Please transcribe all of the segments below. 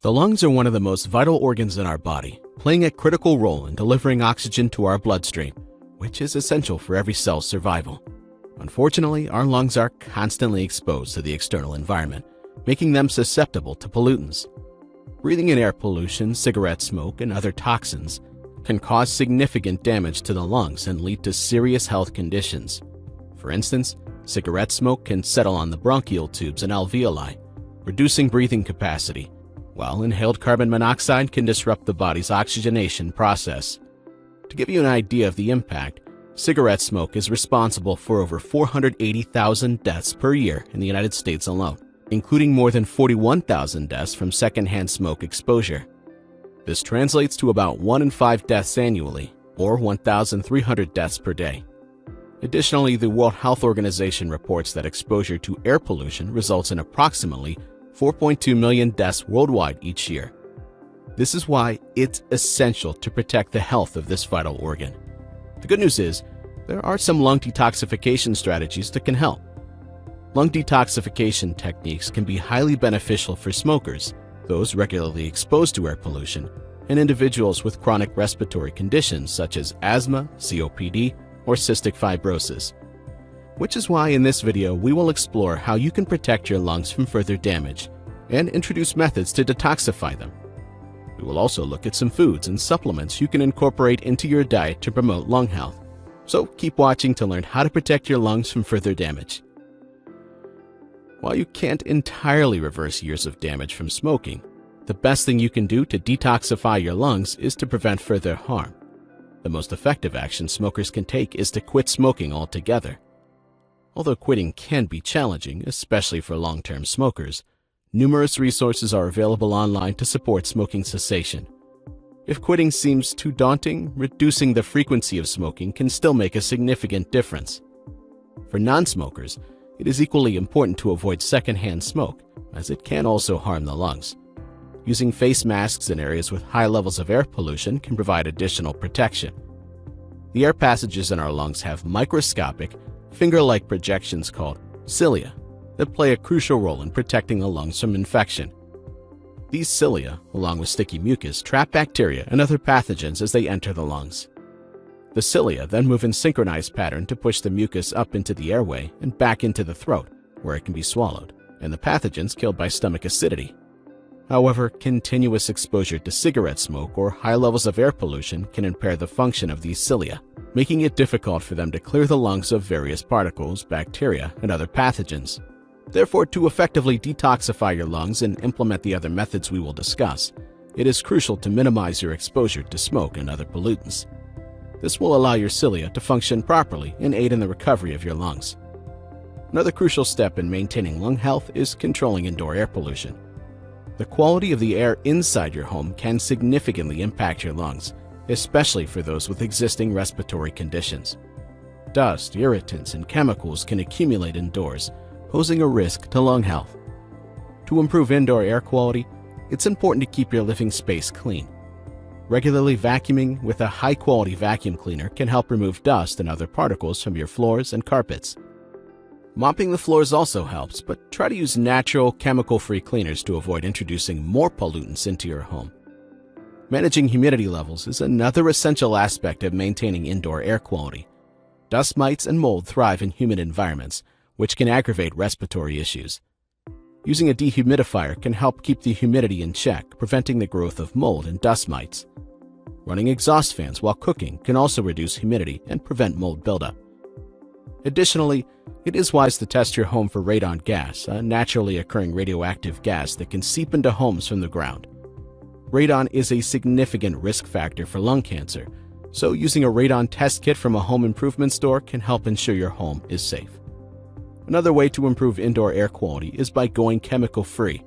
The lungs are one of the most vital organs in our body, playing a critical role in delivering oxygen to our bloodstream, which is essential for every cell's survival. Unfortunately, our lungs are constantly exposed to the external environment, making them susceptible to pollutants. Breathing in air pollution, cigarette smoke, and other toxins can cause significant damage to the lungs and lead to serious health conditions. For instance, cigarette smoke can settle on the bronchial tubes and alveoli, reducing breathing capacity, while inhaled carbon monoxide can disrupt the body's oxygenation process. To give you an idea of the impact, cigarette smoke is responsible for over 480,000 deaths per year in the United States alone, including more than 41,000 deaths from secondhand smoke exposure. This translates to about 1 in 5 deaths annually, or 1,300 deaths per day. Additionally, the World Health Organization reports that exposure to air pollution results in approximately 4.2 million deaths worldwide each year. This is why it's essential to protect the health of this vital organ. The good news is, there are some lung detoxification strategies that can help. Lung detoxification techniques can be highly beneficial for smokers, those regularly exposed to air pollution, and individuals with chronic respiratory conditions such as asthma, COPD, or cystic fibrosis. Which is why in this video we will explore how you can protect your lungs from further damage and introduce methods to detoxify them. We will also look at some foods and supplements you can incorporate into your diet to promote lung health. So keep watching to learn how to protect your lungs from further damage. While you can't entirely reverse years of damage from smoking, the best thing you can do to detoxify your lungs is to prevent further harm. The most effective action smokers can take is to quit smoking altogether. Although quitting can be challenging, especially for long-term smokers, numerous resources are available online to support smoking cessation. If quitting seems too daunting, reducing the frequency of smoking can still make a significant difference. For non-smokers, it is equally important to avoid secondhand smoke, as it can also harm the lungs. Using face masks in areas with high levels of air pollution can provide additional protection. The air passages in our lungs have microscopic, finger-like projections called cilia that play a crucial role in protecting the lungs from infection. These cilia, along with sticky mucus, trap bacteria and other pathogens as they enter the lungs. The cilia then move in synchronized pattern to push the mucus up into the airway and back into the throat, where it can be swallowed, and the pathogens killed by stomach acidity. However, continuous exposure to cigarette smoke or high levels of air pollution can impair the function of these cilia, making it difficult for them to clear the lungs of various particles, bacteria, and other pathogens. Therefore, to effectively detoxify your lungs and implement the other methods we will discuss, it is crucial to minimize your exposure to smoke and other pollutants. This will allow your cilia to function properly and aid in the recovery of your lungs. Another crucial step in maintaining lung health is controlling indoor air pollution. The quality of the air inside your home can significantly impact your lungs, especially for those with existing respiratory conditions. Dust, irritants, and chemicals can accumulate indoors, posing a risk to lung health. To improve indoor air quality, it's important to keep your living space clean. Regularly vacuuming with a high-quality vacuum cleaner can help remove dust and other particles from your floors and carpets. Mopping the floors also helps, but try to use natural, chemical-free cleaners to avoid introducing more pollutants into your home. Managing humidity levels is another essential aspect of maintaining indoor air quality. Dust mites and mold thrive in humid environments, which can aggravate respiratory issues. Using a dehumidifier can help keep the humidity in check, preventing the growth of mold and dust mites. Running exhaust fans while cooking can also reduce humidity and prevent mold buildup. Additionally, it is wise to test your home for radon gas, a naturally occurring radioactive gas that can seep into homes from the ground. Radon is a significant risk factor for lung cancer, so using a radon test kit from a home improvement store can help ensure your home is safe. Another way to improve indoor air quality is by going chemical-free.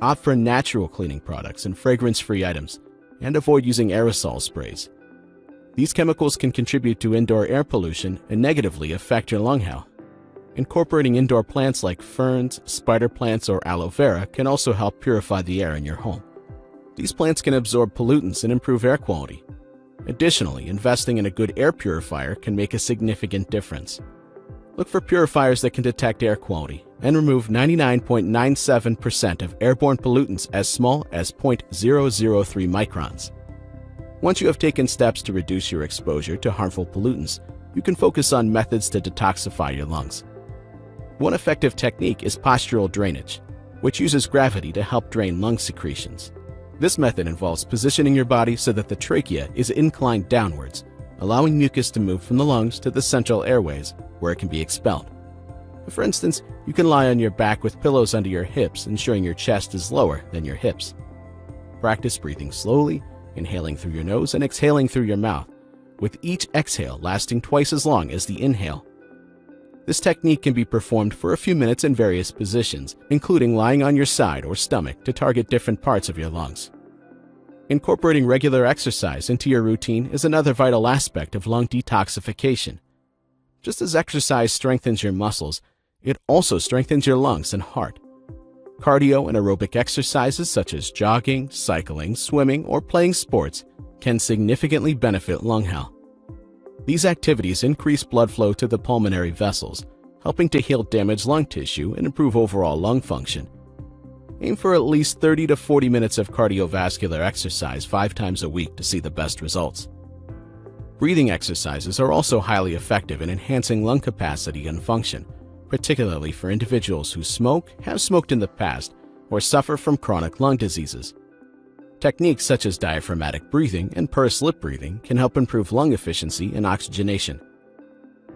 Opt for natural cleaning products and fragrance-free items, and avoid using aerosol sprays. These chemicals can contribute to indoor air pollution and negatively affect your lung health. Incorporating indoor plants like ferns, spider plants, or aloe vera can also help purify the air in your home. These plants can absorb pollutants and improve air quality. Additionally, investing in a good air purifier can make a significant difference. Look for purifiers that can detect air quality, and remove 99.97% of airborne pollutants as small as 0.003 microns. Once you have taken steps to reduce your exposure to harmful pollutants, you can focus on methods to detoxify your lungs. One effective technique is postural drainage, which uses gravity to help drain lung secretions. This method involves positioning your body so that the trachea is inclined downwards, allowing mucus to move from the lungs to the central airways, where it can be expelled. For instance, you can lie on your back with pillows under your hips, ensuring your chest is lower than your hips. Practice breathing slowly, inhaling through your nose and exhaling through your mouth, with each exhale lasting twice as long as the inhale. This technique can be performed for a few minutes in various positions, including lying on your side or stomach to target different parts of your lungs. Incorporating regular exercise into your routine is another vital aspect of lung detoxification. Just as exercise strengthens your muscles, it also strengthens your lungs and heart. Cardio and aerobic exercises such as jogging, cycling, swimming, or playing sports can significantly benefit lung health. These activities increase blood flow to the pulmonary vessels, helping to heal damaged lung tissue and improve overall lung function. Aim for at least 30 to 40 minutes of cardiovascular exercise 5 times a week to see the best results. Breathing exercises are also highly effective in enhancing lung capacity and function, particularly for individuals who smoke, have smoked in the past, or suffer from chronic lung diseases. Techniques such as diaphragmatic breathing and pursed lip breathing can help improve lung efficiency and oxygenation.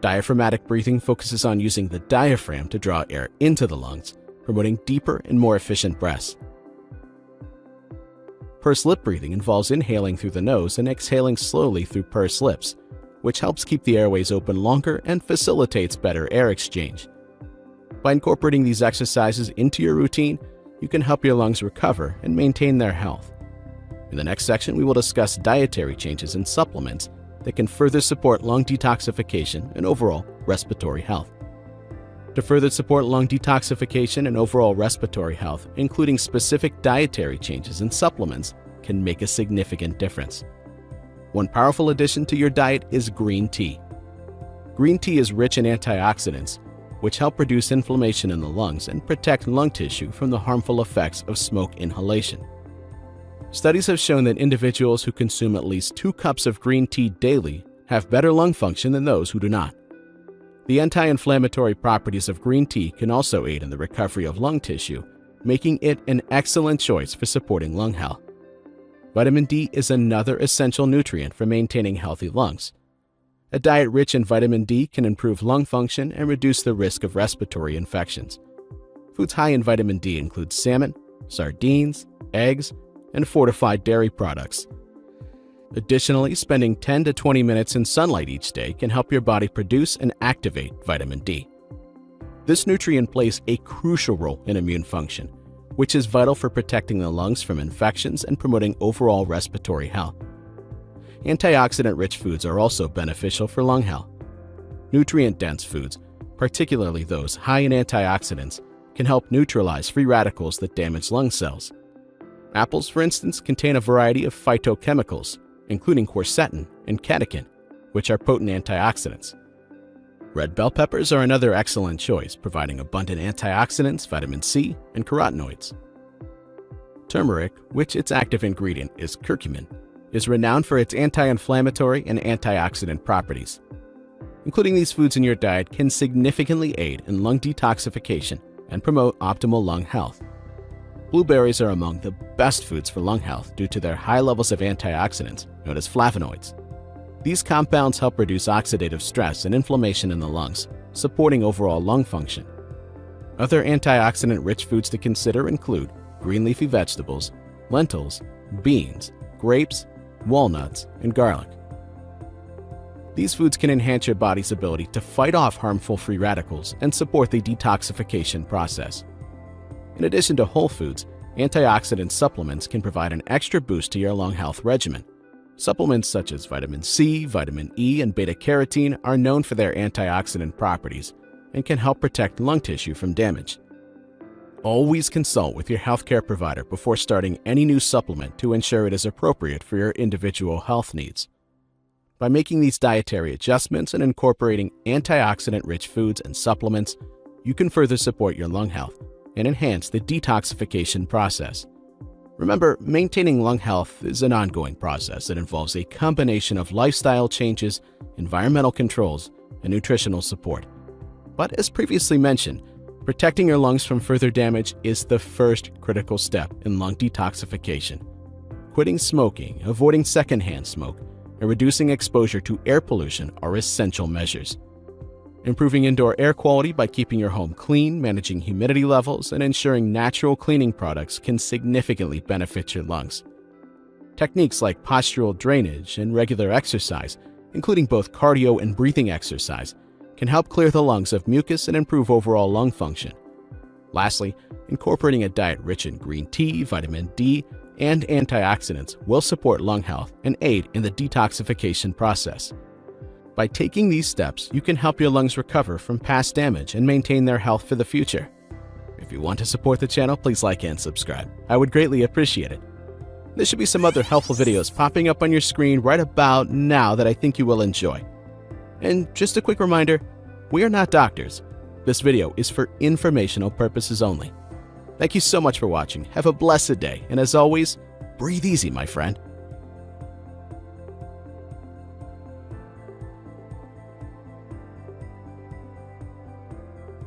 Diaphragmatic breathing focuses on using the diaphragm to draw air into the lungs, promoting deeper and more efficient breaths. Pursed lip breathing involves inhaling through the nose and exhaling slowly through pursed lips, which helps keep the airways open longer and facilitates better air exchange. By incorporating these exercises into your routine, you can help your lungs recover and maintain their health. In the next section, we will discuss dietary changes and supplements that can further support lung detoxification and overall respiratory health. To further support lung detoxification and overall respiratory health, including specific dietary changes and supplements can make a significant difference. One powerful addition to your diet is green tea. Green tea is rich in antioxidants, which help reduce inflammation in the lungs and protect lung tissue from the harmful effects of smoke inhalation. Studies have shown that individuals who consume at least 2 cups of green tea daily have better lung function than those who do not. The anti-inflammatory properties of green tea can also aid in the recovery of lung tissue, making it an excellent choice for supporting lung health. Vitamin D is another essential nutrient for maintaining healthy lungs. A diet rich in vitamin D can improve lung function and reduce the risk of respiratory infections. Foods high in vitamin D include salmon, sardines, eggs, and fortified dairy products. Additionally, spending 10 to 20 minutes in sunlight each day can help your body produce and activate vitamin D. This nutrient plays a crucial role in immune function, which is vital for protecting the lungs from infections and promoting overall respiratory health. Antioxidant-rich foods are also beneficial for lung health. Nutrient-dense foods, particularly those high in antioxidants, can help neutralize free radicals that damage lung cells. Apples, for instance, contain a variety of phytochemicals, including quercetin and catechin, which are potent antioxidants. Red bell peppers are another excellent choice, providing abundant antioxidants, vitamin C, and carotenoids. Turmeric, which its active ingredient is curcumin, is renowned for its anti-inflammatory and antioxidant properties. Including these foods in your diet can significantly aid in lung detoxification and promote optimal lung health. Blueberries are among the best foods for lung health due to their high levels of antioxidants, known as flavonoids. These compounds help reduce oxidative stress and inflammation in the lungs, supporting overall lung function. Other antioxidant-rich foods to consider include green leafy vegetables, lentils, beans, grapes, walnuts, and garlic. These foods can enhance your body's ability to fight off harmful free radicals and support the detoxification process. In addition to whole foods, antioxidant supplements can provide an extra boost to your lung health regimen. Supplements such as vitamin C, vitamin E, and beta-carotene are known for their antioxidant properties and can help protect lung tissue from damage. Always consult with your healthcare provider before starting any new supplement to ensure it is appropriate for your individual health needs. By making these dietary adjustments and incorporating antioxidant-rich foods and supplements, you can further support your lung health and enhance the detoxification process. Remember, maintaining lung health is an ongoing process that involves a combination of lifestyle changes, environmental controls, and nutritional support. But as previously mentioned, protecting your lungs from further damage is the first critical step in lung detoxification. Quitting smoking, avoiding secondhand smoke, and reducing exposure to air pollution are essential measures. Improving indoor air quality by keeping your home clean, managing humidity levels, and ensuring natural cleaning products can significantly benefit your lungs. Techniques like postural drainage and regular exercise, including both cardio and breathing exercise, can help clear the lungs of mucus and improve overall lung function. Lastly, incorporating a diet rich in green tea, vitamin D, and antioxidants will support lung health and aid in the detoxification process. By taking these steps, you can help your lungs recover from past damage and maintain their health for the future. If you want to support the channel, please like and subscribe. I would greatly appreciate it. There should be some other helpful videos popping up on your screen right about now that I think you will enjoy. And just a quick reminder, we are not doctors. This video is for informational purposes only. Thank you so much for watching. Have a blessed day, and as always, breathe easy, my friend.